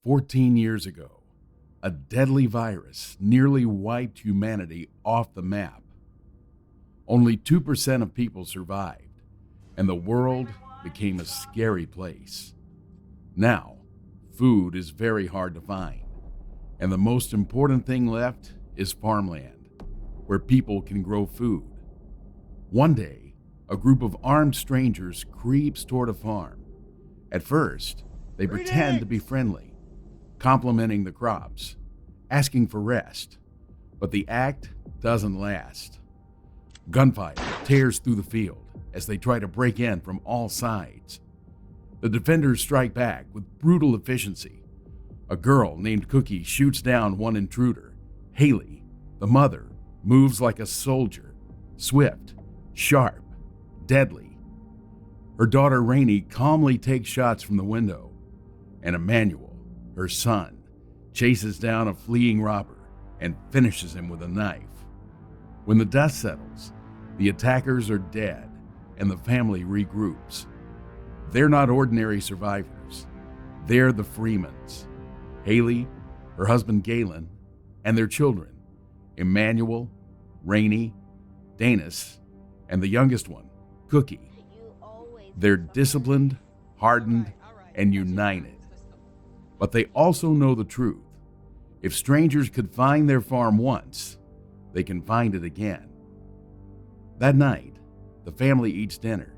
14 years ago, a deadly virus nearly wiped humanity off the map. Only 2% of people survived, and the world became a scary place. Now, food is very hard to find, and the most important thing left is farmland, where people can grow food. One day, a group of armed strangers creeps toward a farm. At first, they pretend to be friendly, complimenting the crops, asking for rest, but the act doesn't last. Gunfire tears through the field as they try to break in from all sides. The defenders strike back with brutal efficiency. A girl named Cookie shoots down one intruder. Haley, the mother, moves like a soldier, swift, sharp, deadly. Her daughter Rainey calmly takes shots from the window, and Emmanuel, her son, chases down a fleeing robber and finishes him with a knife. When the dust settles, the attackers are dead and the family regroups. They're not ordinary survivors. They're the Freemans. Haley, her husband Galen, and their children, Emmanuel, Rainey, Danis, and the youngest one, Cookie. They're disciplined, hardened, and united. But they also know the truth. If strangers could find their farm once, they can find it again. That night, the family eats dinner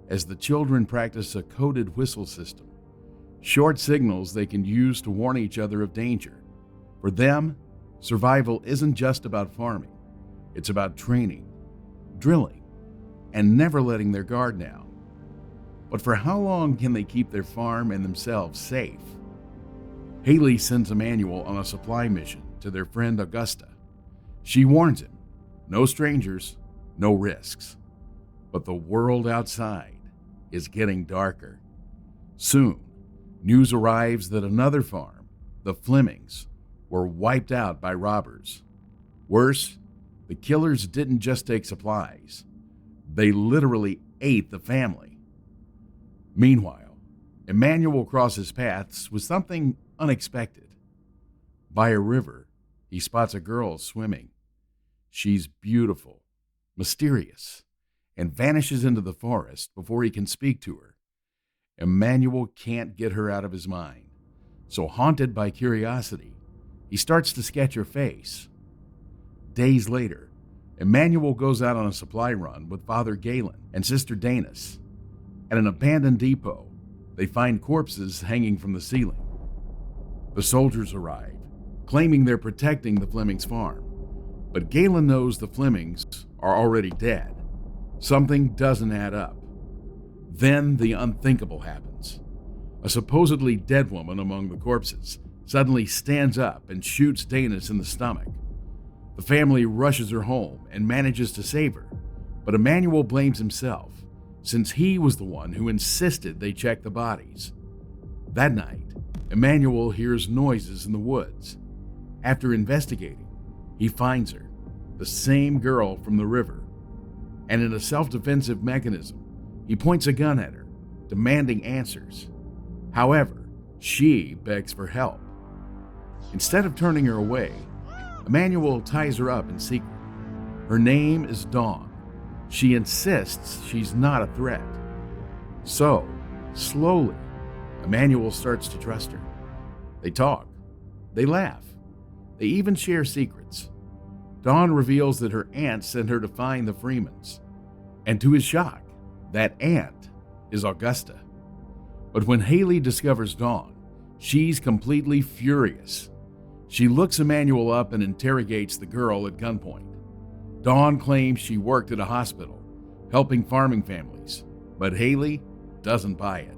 as the children practice a coded whistle system, short signals they can use to warn each other of danger. For them, survival isn't just about farming. It's about training, drilling, and never letting their guard down. But for how long can they keep their farm and themselves safe? Haley sends Emmanuel on a supply mission to their friend Augusta. She warns him, no strangers, no risks. But the world outside is getting darker. Soon, news arrives that another farm, the Flemings, were wiped out by robbers. Worse, the killers didn't just take supplies. They literally ate the family. Meanwhile, Emmanuel crosses paths with something unexpected. By a river, he spots a girl swimming. She's beautiful, mysterious, and vanishes into the forest before he can speak to her. Emmanuel can't get her out of his mind, so haunted by curiosity, he starts to sketch her face. Days later, Emmanuel goes out on a supply run with Father Galen and Sister Danis. At an abandoned depot, they find corpses hanging from the ceiling. The soldiers arrive, claiming they're protecting the Flemings' farm. But Galen knows the Flemings are already dead. Something doesn't add up. Then the unthinkable happens. A supposedly dead woman among the corpses suddenly stands up and shoots Danis in the stomach. The family rushes her home and manages to save her, but Emmanuel blames himself, since he was the one who insisted they check the bodies. That night, Emmanuel hears noises in the woods. After investigating, he finds her, the same girl from the river, and in a self-defensive mechanism, he points a gun at her, demanding answers. However, she begs for help. Instead of turning her away, Emmanuel ties her up in secret. Her name is Dawn. She insists she's not a threat. So, slowly, Emmanuel starts to trust her. They talk. They laugh. They even share secrets. Dawn reveals that her aunt sent her to find the Freemans. And to his shock, that aunt is Augusta. But when Haley discovers Dawn, she's completely furious. She looks Emmanuel up and interrogates the girl at gunpoint. Dawn claims she worked at a hospital, helping farming families, but Haley doesn't buy it.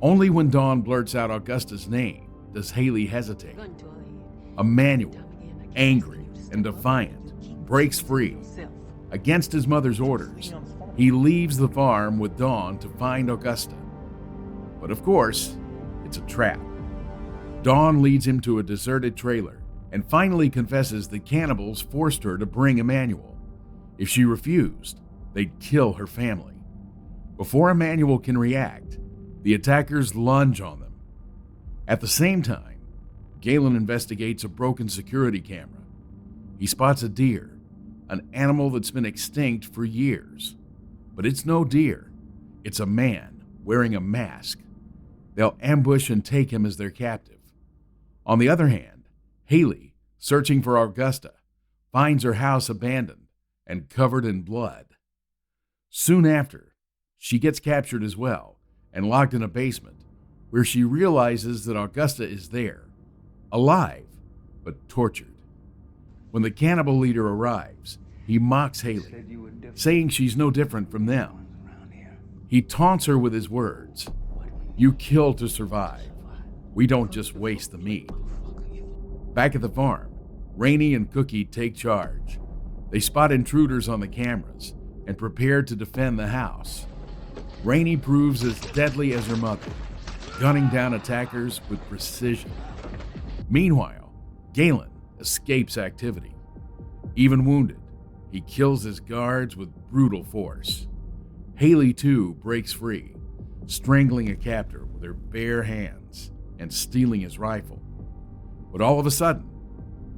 Only when Dawn blurts out Augusta's name does Haley hesitate. Emmanuel, angry and defiant, breaks free. Against his mother's orders, he leaves the farm with Dawn to find Augusta. But of course, it's a trap. Dawn leads him to a deserted trailer and finally confesses that cannibals forced her to bring Emmanuel. If she refused, they'd kill her family. Before Emmanuel can react, the attackers lunge on them. At the same time, Galen investigates a broken security camera. He spots a deer, an animal that's been extinct for years. But it's no deer. It's a man wearing a mask. They'll ambush and take him as their captive. On the other hand, Haley, searching for Augusta, finds her house abandoned and covered in blood. Soon after, she gets captured as well and locked in a basement where she realizes that Augusta is there, alive, but tortured. When the cannibal leader arrives, he mocks Haley, saying she's no different from them. He taunts her with his words, "You kill to survive. We don't just waste the meat." Back at the farm, Rainey and Cookie take charge. They spot intruders on the cameras and prepare to defend the house. Rainey proves as deadly as her mother, gunning down attackers with precision. Meanwhile, Galen escapes activity. Even wounded, he kills his guards with brutal force. Haley, too, breaks free, strangling a captor with her bare hands and stealing his rifle. But all of a sudden,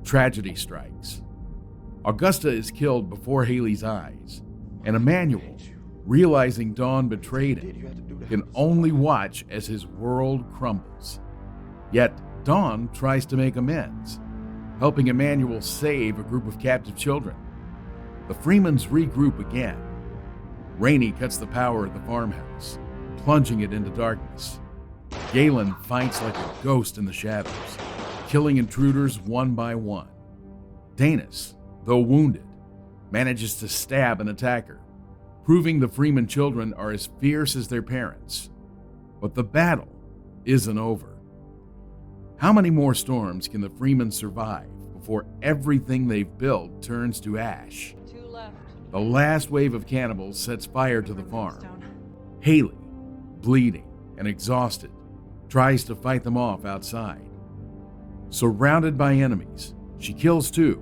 tragedy strikes. Augusta is killed before Haley's eyes, and Emmanuel, realizing Dawn betrayed him, can only watch as his world crumbles. Yet, Dawn tries to make amends, helping Emmanuel save a group of captive children. The Freemans regroup again. Rainey cuts the power at the farmhouse, plunging it into darkness. Galen fights like a ghost in the shadows, killing intruders one by one. Danis, though wounded, manages to stab an attacker, proving the Freeman children are as fierce as their parents. But the battle isn't over. How many more storms can the Freemen survive before everything they've built turns to ash? 2 left. The last wave of cannibals sets fire to the farm. Haley, bleeding and exhausted, tries to fight them off outside. Surrounded by enemies, she kills 2,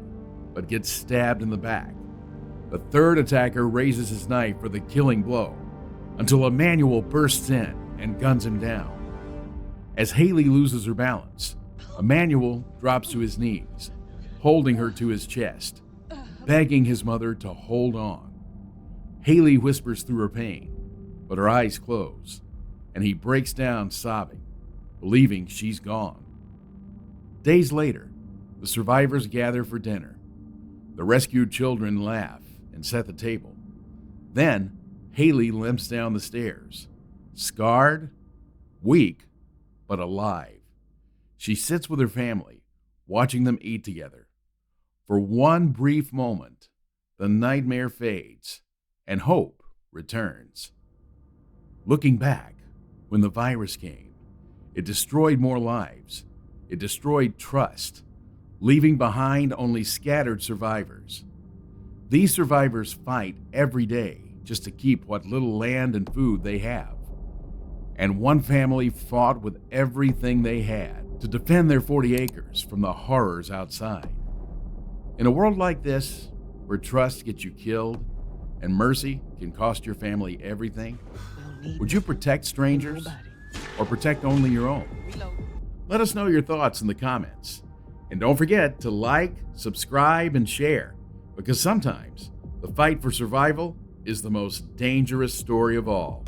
but gets stabbed in the back. The third attacker raises his knife for the killing blow until Emmanuel bursts in and guns him down. As Haley loses her balance, Emmanuel drops to his knees, holding her to his chest, begging his mother to hold on. Haley whispers through her pain, but her eyes close, and he breaks down sobbing, believing she's gone. Days later, the survivors gather for dinner. The rescued children laugh and set the table. Then, Haley limps down the stairs, scarred, weak, but alive. She sits with her family, watching them eat together. For one brief moment, the nightmare fades and hope returns. Looking back, when the virus came, it destroyed more lives. It destroyed trust, leaving behind only scattered survivors. These survivors fight every day just to keep what little land and food they have. And one family fought with everything they had to defend their 40 acres from the horrors outside. In a world like this, where trust gets you killed and mercy can cost your family everything, would you protect strangers or protect only your own? Let us know your thoughts in the comments. And don't forget to like, subscribe, and share, because sometimes the fight for survival is the most dangerous story of all.